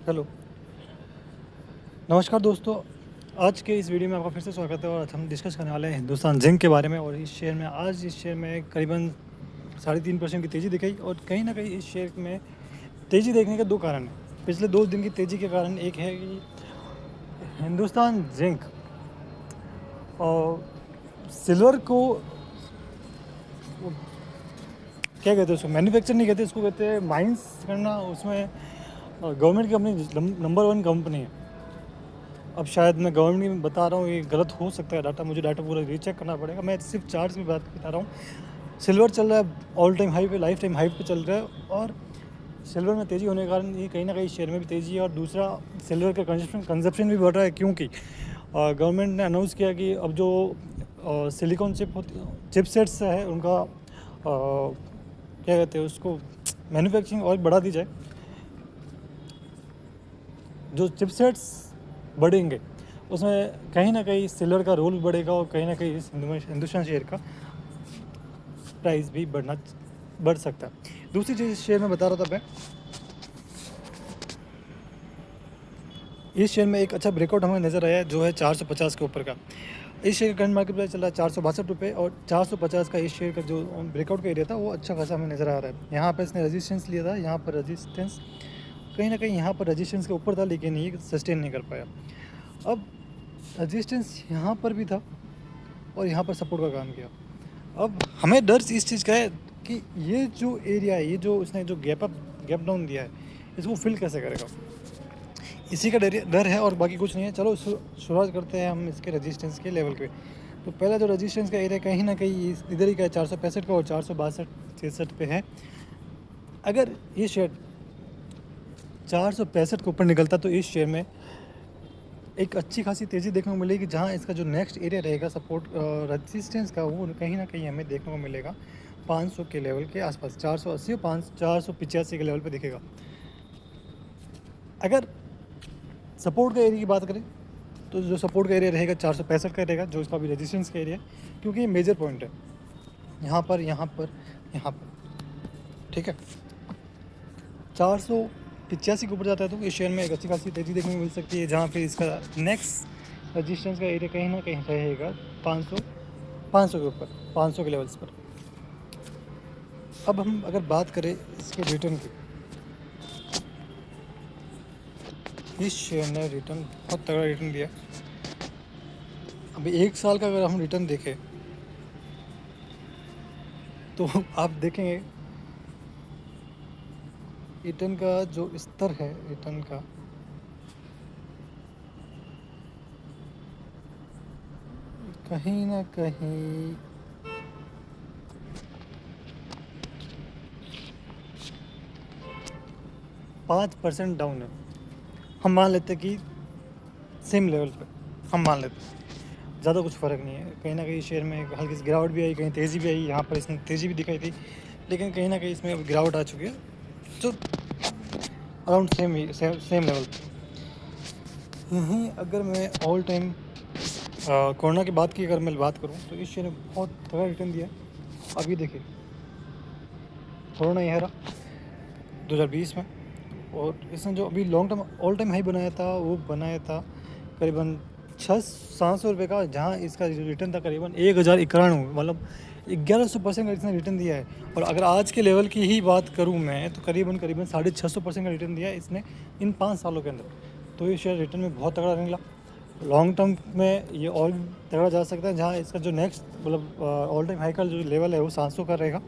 Hello, नमस्कार दोस्तों। आज के इस वीडियो में आपका फिर से स्वागत है और आज हम डिस्कस करने वाले हैं हिंदुस्तान जिंक के बारे में। और इस शेयर में करीबन 3.5% की तेज़ी दिखाई और कहीं ना कहीं इस शेयर में तेज़ी देखने के दो कारण हैं। पिछले 2 दिन की तेज़ी के कारण एक है कि हिंदुस्तान जिंक और सिल्वर को क्या कहते हैं, उसको मैन्युफैक्चर नहीं कहते, इसको कहते हैं माइंस करना। उसमें गवर्नमेंट की अपनी नंबर 1 कंपनी है। अब शायद मैं गवर्नमेंट में बता रहा हूँ, ये गलत हो सकता है डाटा, मुझे डाटा पूरा रीचेक करना पड़ेगा। मैं सिर्फ चार्ट्स में बात बता रहा हूँ। सिल्वर चल रहा है ऑल टाइम हाई पे, लाइफ टाइम हाई पे चल रहा है और सिल्वर में तेज़ी होने के कारण ये कहीं ना कहीं शेयर में भी तेज़ी है। और दूसरा, सिल्वर का कंजप्शन भी बढ़ रहा है क्योंकि गवर्नमेंट ने अनाउंस किया कि अब जो सिलिकॉन चिपसेट्स है उनका क्या कहते हैं उसको, मैन्युफैक्चरिंग और बढ़ा दी जाए। जो चिपसेट्स बढ़ेंगे उसमें कहीं ना कहीं सिल्वर का रोल बढ़ेगा और कहीं ना कहीं इस हिंदुस्तान शेयर का प्राइस भी बढ़ सकता है। दूसरी चीज़ इस शेयर में बता रहा था मैं, इस शेयर में एक अच्छा ब्रेकआउट हमें नज़र आया जो है 450 के ऊपर का। इस शेयर का करंट मार्केट प्राइस चल रहा है 462 रुपये और 450 का इस शेयर का जो ब्रेकआउट का एरिया था वो अच्छा खासा हमें नज़र आ रहा है। यहाँ पर इसने रेजिस्टेंस लिया था, यहाँ पर रेजिस्टेंस कहीं ना कहीं यहाँ पर रेजिस्टेंस के ऊपर था लेकिन ये सस्टेन नहीं कर पाया। अब रेजिस्टेंस यहाँ पर भी था और यहाँ पर सपोर्ट का काम किया। अब हमें डर इस चीज़ का है कि ये जो एरिया है, ये जो उसने जो गैप डाउन दिया है, इसको फिल कैसे करेगा, इसी का डर है और बाकी कुछ नहीं है। चलो शुरुआत करते हैं हम इसके रेजिस्टेंस के लेवल पे। तो पहला जो रेजिस्टेंस का एरिया कहीं ना कहीं इधर ही का है, 465 का और 462-63 पे है। अगर ये शेयर 465 के ऊपर निकलता तो इस शेयर में एक अच्छी खासी तेज़ी देखने को मिलेगी, जहां इसका जो नेक्स्ट एरिया रहेगा सपोर्ट रेजिस्टेंस का, वो कहीं ना कहीं हमें देखने को मिलेगा 500 के लेवल के आसपास, 480 और 485 के लेवल पे दिखेगा। अगर सपोर्ट का एरिया की बात करें तो जो सपोर्ट का एरिया रहेगा 465 का रहेगा, जो इसका भी रेजिस्टेंस का एरिया है, क्योंकि ये मेजर पॉइंट है यहाँ पर, यहाँ पर, यहाँ पर, ठीक है। 485 के ऊपर जाता है तो इस शेयर में एक अच्छी खासी तेज़ी देखने को मिल सकती है, जहाँ पे इसका नेक्स्ट रेजिस्टेंस का एरिया कहीं ना कहीं रहेगा 500 के ऊपर, 500 के लेवल्स पर। अब हम अगर बात करें इसके रिटर्न की, इस शेयर ने रिटर्न बहुत तगड़ा रिटर्न दिया। अभी 1 साल का अगर हम रिटर्न देखें तो आप देखेंगे रिटर्न का जो स्तर है, रिटर्न का कहीं ना कहीं 5% डाउन है। हम मान लेते कि सेम लेवल पे हम मान लेते, ज़्यादा कुछ फ़र्क नहीं है। कहीं ना कहीं शेयर में हल्की सी गिरावट भी आई, कहीं तेज़ी भी आई, यहाँ पर इसने तेज़ी भी दिखाई थी, लेकिन कहीं ना कहीं इसमें गिरावट आ चुकी है जो अराउंड सेम लेवल पे। यहीं अगर मैं ऑल टाइम कोरोना की बात की अगर मैं बात करूँ तो इस शेयर ने बहुत तगड़ा रिटर्न दिया। अभी देखिए कोरोना यह रहा 2020 में, और इसने जो अभी long term all time high बनाया था वो बनाया था करीबन 600-700 रुपये का, जहाँ इसका रिटर्न था करीबन 1091, मतलब 1100% का इसने रिटर्न दिया है। और अगर आज के लेवल की ही बात करूँ मैं तो करीबन 650% का रिटर्न दिया है इसने इन 5 सालों के अंदर। तो ये शेयर रिटर्न में बहुत तगड़ा निकला। लॉन्ग टर्म में ये और भी तगड़ा जा सकता है, जहाँ इसका जो नेक्स्ट मतलब ऑल टाइम हाई का जो लेवल है वो 700 का रहेगा।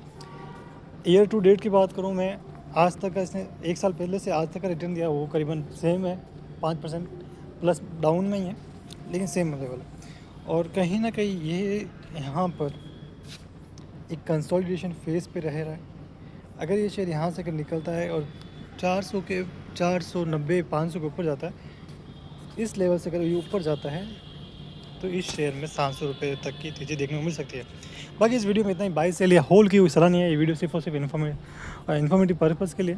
ईयर टू डेट की बात करूँ मैं, आज तक का इसने 1 साल पहले से आज तक का रिटर्न दिया वो करीबन सेम है, 5% प्लस डाउन में ही है लेकिन सेम लेवल है। और कहीं ना कहीं ये यहाँ पर एक कंसोलिडेशन फेज पे रह रहा है। अगर ये शेयर यहाँ से अगर निकलता है और 490 500 के ऊपर जाता है, इस लेवल से अगर ये ऊपर जाता है तो इस शेयर में 700 रुपये तक की तेज़ी देखने को मिल सकती है। बाकी इस वीडियो में इतना ही, बाई सेल या होल्ड की कोई सलाह नहीं है। ये वीडियो सिर्फ और सिर्फ इन्फॉर्मेटिव पर्पज़ के लिए,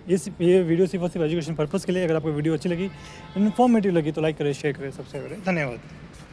ये वीडियो सिर्फ और सिर्फ एजुकेशन पर्पज़ के लिए। अगर आपको वीडियो अच्छी लगी, इन्फॉर्मेटिव लगी तो लाइक करें, शेयर करें, सब्सक्राइब करें। धन्यवाद।